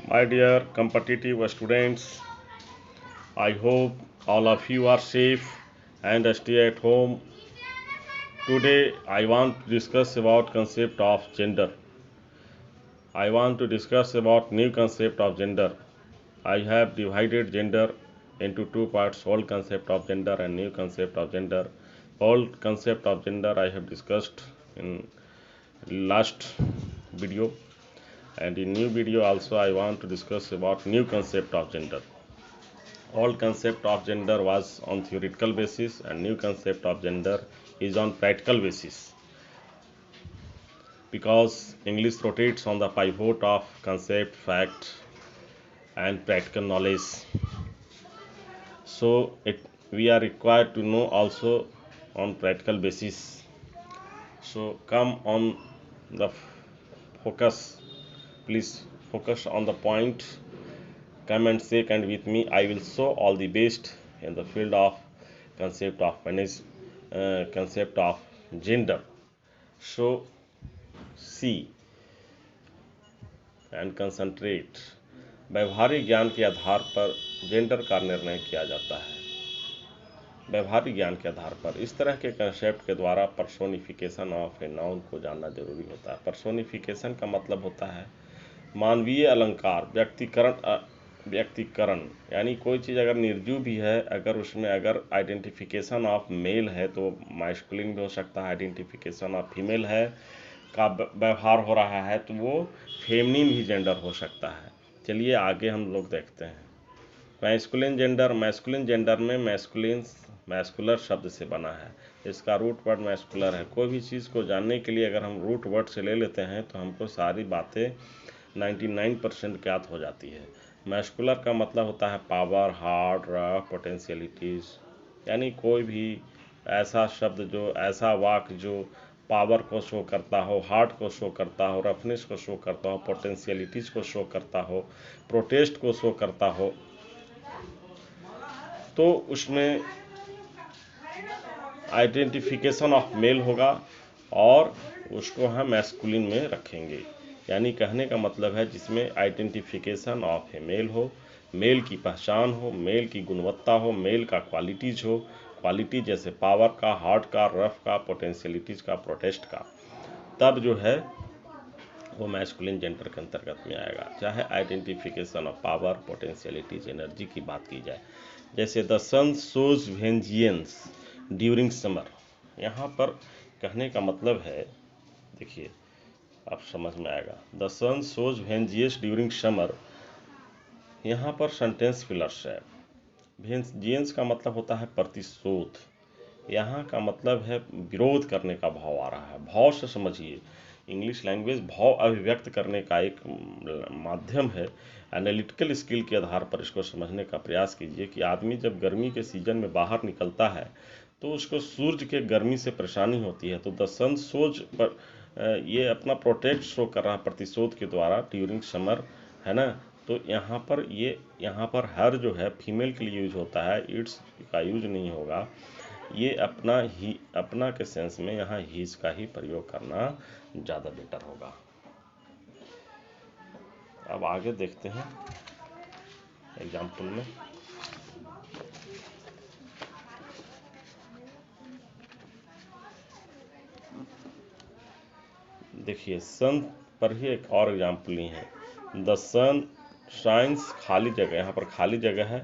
My dear competitive students, I hope all of you are safe and stay at home. Today I want to discuss about concept of gender. I want to discuss about new concept of gender. I have divided gender into two parts, old concept of gender and new concept of gender. Old concept of gender I have discussed in last video, and in new video also I want to discuss about new concept of gender. Old concept of gender was on theoretical basis and new concept of gender is on practical basis, because English rotates on the pivot of concept, fact and practical knowledge. So we are required to know also on practical basis. So come on the focus, please focus on the point. Come and say and with me, I will show all the best in the field of concept of concept of gender. So see and concentrate. व्यवहारिक ज्ञान के आधार पर gender का निर्णय किया जाता है। व्यवहारिक ज्ञान के आधार पर इस तरह के कंसेप्ट के द्वारा पर्सोनिफिकेशन ऑफ ए नाउन को जानना जरूरी होता है। पर्सोनिफिकेशन का मतलब होता है मानवीय अलंकार, व्यक्तिकरण, यानी कोई चीज़ अगर निर्जीव भी है, अगर उसमें अगर आइडेंटिफिकेशन ऑफ मेल है तो मैस्कुलिन भी हो सकता है, आइडेंटिफिकेशन ऑफ फीमेल है का व्यवहार हो रहा है तो वो फेमिनिन भी जेंडर हो सकता है। चलिए आगे हम लोग देखते हैं। मैस्कुलिन जेंडर में मैस्कुलर शब्द से बना है, इसका रूट वर्ड मैस्कुलर है। कोई भी चीज़ को जानने के लिए अगर हम रूट वर्ड से ले लेते हैं तो हमको सारी बातें 99% ज्ञात हो जाती है। मैस्कुलर का मतलब होता है पावर, हार्ड, रफ, पोटेंशियलिटीज़, यानी कोई भी ऐसा शब्द जो ऐसा वाक्य जो पावर को शो करता हो, हार्ट को शो करता हो, रफनेस को शो करता हो, पोटेंशियलिटीज़ को शो करता हो, प्रोटेस्ट को शो करता हो, तो उसमें आइडेंटिफिकेशन ऑफ मेल होगा और उसको हम मैस्कुलिन में रखेंगे। यानी कहने का मतलब है जिसमें आइडेंटिफिकेशन ऑफ ए मेल हो, मेल की पहचान हो, मेल की गुणवत्ता हो, मेल का क्वालिटीज हो, क्वालिटी जैसे पावर का, हार्ट का, रफ का, पोटेंशियलिटीज का, प्रोटेस्ट का, तब जो है वो मैस्कुलिन जेंडर के अंतर्गत में आएगा। चाहे identification of power, potentialities, energy की बात की जाए, जैसे the sun shows vengeance during summer. यहाँ पर कहने का मतलब है, देखिए आप समझ में आएगा, the sun shows vengeance during summer, यहाँ पर सेंटेंस फिलर्स है। वेंजियंस का मतलब होता है प्रतिशोध, यहाँ का मतलब है विरोध करने का भाव आ रहा है। भाव से समझिए, इंग्लिश लैंग्वेज भाव अभिव्यक्त करने का एक माध्यम है। एनालिटिकल स्किल के आधार पर इसको समझने का प्रयास कीजिए कि आदमी जब गर्मी के सीजन में बाहर निकलता है तो उसको सूर्य के गर्मी से परेशानी होती है, तो द सन शोज पर ये अपना प्रोटेक्ट शो कर रहा है प्रतिशोध के द्वारा ड्यूरिंग समर, है ना। तो यहाँ पर हर जो है फीमेल के लिए यूज होता है, इट्स का यूज नहीं होगा। ये अपना के सेंस में यहाँ हीज का ही प्रयोग करना ज़्यादा बेटर होगा। अब आगे देखते हैं एग्जाम्पल में। देखिए सन पर ही एक और एग्जाम्पल ली है। द सन शाइन्स, खाली जगह, यहाँ पर खाली जगह है,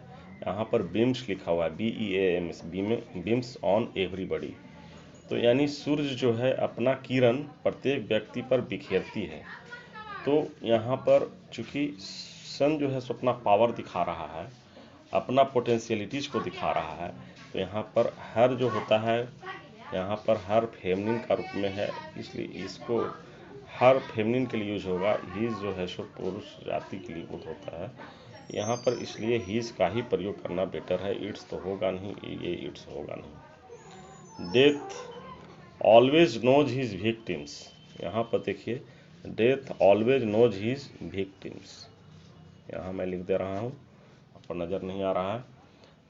यहाँ पर बीम्स लिखा हुआ है, BEAMS, बीम्स ऑन एवरीबडी। तो यानी सूर्य जो है अपना किरण प्रत्येक व्यक्ति पर बिखेरती है। तो यहाँ पर चूँकि सन जो है सो अपना पावर दिखा रहा है, अपना पोटेंशियलिटीज़ को दिखा रहा है, तो यहाँ पर हर जो होता है, यहाँ पर हर फेमिनिन का रूप में है, इसलिए इसको हर फेमिनिन के लिए यूज होगा। हीज जो है सो पुरुष जाति के लिए यूज होता है यहाँ पर, इसलिए हीज का ही प्रयोग करना बेटर है। इट्स तो होगा नहीं, ये इट्स होगा नहीं। Death always knows his victims, यहाँ पर देखिए death always knows his victims, यहाँ मैं लिख दे रहा हूँ, आपको नज़र नहीं आ रहा है।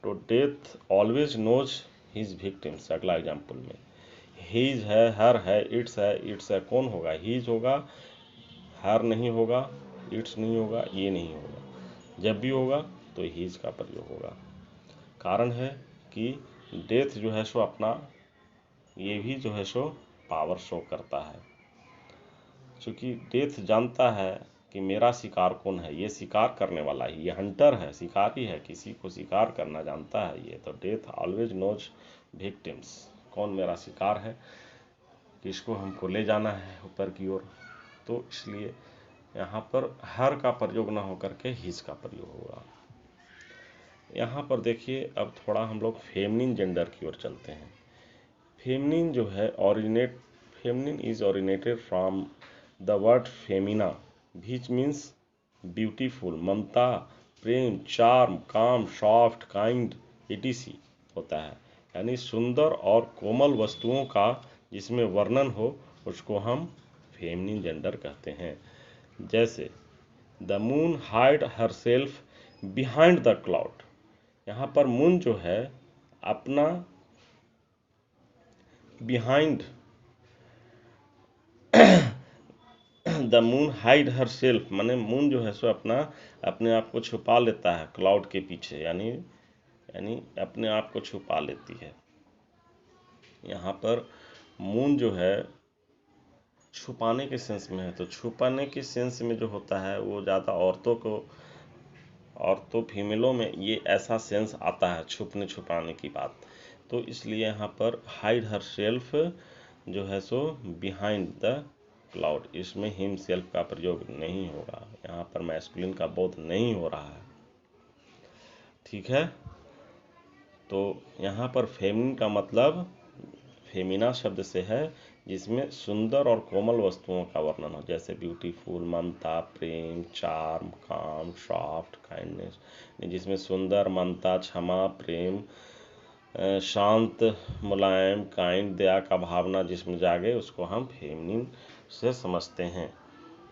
तो death always knows his victims. अगला एग्जाम्पल में हीज है, हर है, इट्स है, कौन होगा? हीज होगा, हर नहीं होगा, इट्स नहीं होगा, ये नहीं होगा। जब भी होगा तो हीज का प्रयोग होगा। कारण है कि डेथ जो है सो अपना ये भी जो है सो पावर शो करता है, क्योंकि डेथ जानता है कि मेरा शिकार कौन है, ये शिकार करने वाला ही, ये हंटर है, शिकारी है, किसी को शिकार करना जानता है ये। तो डेथ ऑलवेज नोज विक्टिम्स, कौन मेरा शिकार है, किसको हमको ले जाना है ऊपर की ओर। तो इसलिए यहाँ पर हर का प्रयोग ना होकर के हिज का प्रयोग होगा। यहाँ पर देखिए, अब थोड़ा हम लोग फेमिनिन जेंडर की ओर चलते हैं। फेमिनिन जो है feminine is originated from the word femina, which means beautiful, ममता, प्रेम, चार्म, काम, सॉफ्ट, काइंड, इटीसी होता है। यानी सुंदर और कोमल वस्तुओं का जिसमें वर्णन हो उसको हम फेमिनिन जेंडर कहते हैं। जैसे the moon hide her self behind the cloud, यहाँ पर मून जो है अपना behind the moon hide her self, माने मून जो है सो अपने आप को छुपा लेता है क्लाउड के पीछे, यानी अपने आप को छुपा लेती है। यहाँ पर मून जो है छुपाने के सेंस में है, तो छुपाने के सेंस में जो होता है वो ज़्यादा औरतों फीमेलों में ये ऐसा सेंस आता है छुपाने की बात। तो इसलिए यहाँ पर हाइड हर सेल्फ जो है सो बिहाइंड द क्लाउड, इसमें हिम सेल्फ का प्रयोग नहीं होगा, यहाँ पर मैस्कुलिन का बोध नहीं हो रहा है। ठीक है, तो यहाँ पर फेमिनिन का मतलब फेमिना शब्द से है जिसमें सुंदर और कोमल वस्तुओं का वर्णन हो, जैसे ब्यूटीफुल, ममता, प्रेम, चार्म, काम, सॉफ्ट, काइंडनेस, जिसमें सुंदर, ममता, क्षमा, प्रेम, शांत, मुलायम, काइंड, दया का भावना जिसमें जागे उसको हम फेमिनिन से समझते हैं।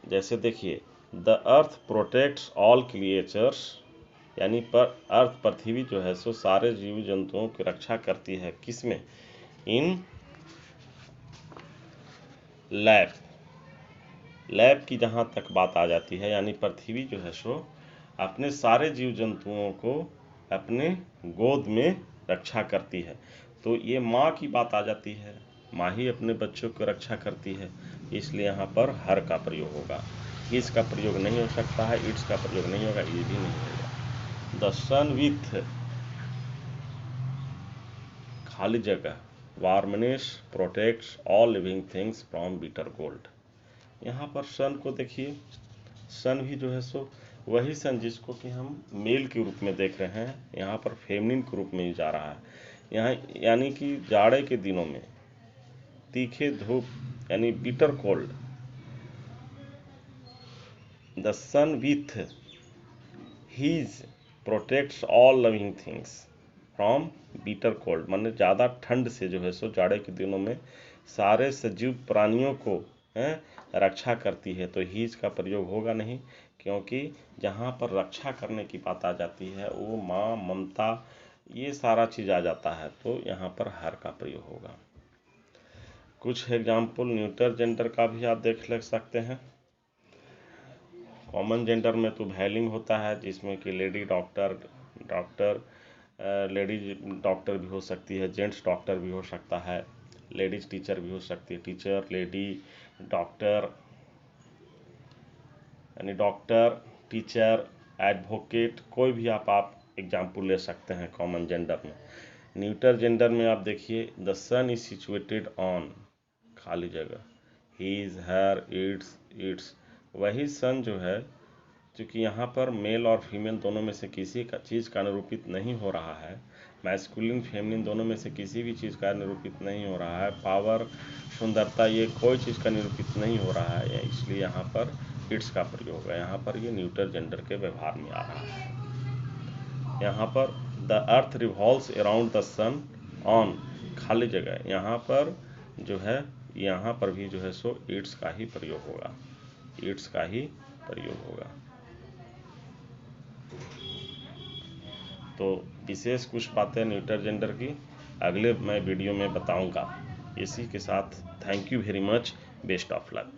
जैसे देखिए, the earth protects all creatures, यानी पर अर्थ पृथ्वी जो है सो सारे जीव जंतुओं की रक्षा करती है, किसमें, इन लैब की जहाँ तक बात आ जाती है, यानी पृथ्वी जो है सो अपने सारे जीव जंतुओं को अपने गोद में रक्षा करती है। तो ये माँ की बात आ जाती है, माँ ही अपने बच्चों को रक्षा करती है, इसलिए यहाँ पर हर का प्रयोग होगा, इस का प्रयोग नहीं हो सकता है, इट्स का प्रयोग नहीं होगा, ये भी नहीं होगा। द सन विथ खाली जगह warmness protects all living things from bitter cold. यहाँ पर सन को देखिए, सन भी जो है सो वही सन जिसको कि हम मेल के रूप में देख रहे हैं, यहाँ पर फेमिनिन के रूप में ही जा रहा है। यहाँ यानी कि जाड़े के दिनों में तीखे धूप यानी bitter cold, the sun with his protects all living things from bitter cold, माने ज़्यादा ठंड से जो है सो जाड़े के दिनों में सारे सजीव प्राणियों को रक्षा करती है। तो हीज का प्रयोग होगा नहीं, क्योंकि जहाँ पर रक्षा करने की बात आ जाती है वो माँ, ममता, ये सारा चीज़ आ जाता है, तो यहाँ पर हर का प्रयोग होगा। कुछ एग्जाम्पल न्यूटर जेंडर का भी आप देख ले सकते हैं। कॉमन जेंडर में तो वैलिंग होता है, जिसमें कि लेडी डॉक्टर लेडीज डॉक्टर भी हो सकती है, जेंट्स डॉक्टर भी हो सकता है, लेडीज टीचर भी हो सकती है, टीचर, लेडी, डॉक्टर, यानी डॉक्टर, टीचर, एडवोकेट, कोई भी आप एग्जाम्पल ले सकते हैं कॉमन जेंडर में। न्यूटर जेंडर में आप देखिए, the sun is situated on खाली जगह, ही इज, हर, इट्स, वही सन जो है, क्योंकि यहाँ पर मेल और फीमेल दोनों में से किसी का चीज़ का निरूपित नहीं हो रहा है, मैस्कुलिन फेमिनिन दोनों में से किसी भी चीज़ का निरूपित नहीं हो रहा है, पावर, सुंदरता, ये कोई चीज़ का निरूपित नहीं हो रहा है, इसलिए यहाँ पर इट्स का प्रयोग है। यहाँ पर ये न्यूटर जेंडर के व्यवहार में आ रहा है। यहाँ पर the earth revolves around the sun on खाली जगह, यहाँ पर जो है, यहाँ पर भी जो है सो इट्स का ही प्रयोग होगा, इट्स का ही प्रयोग होगा। तो विशेष कुछ बातें न्यूटर जेंडर की अगले मैं वीडियो में बताऊंगा। इसी के साथ thank you very much, best of luck.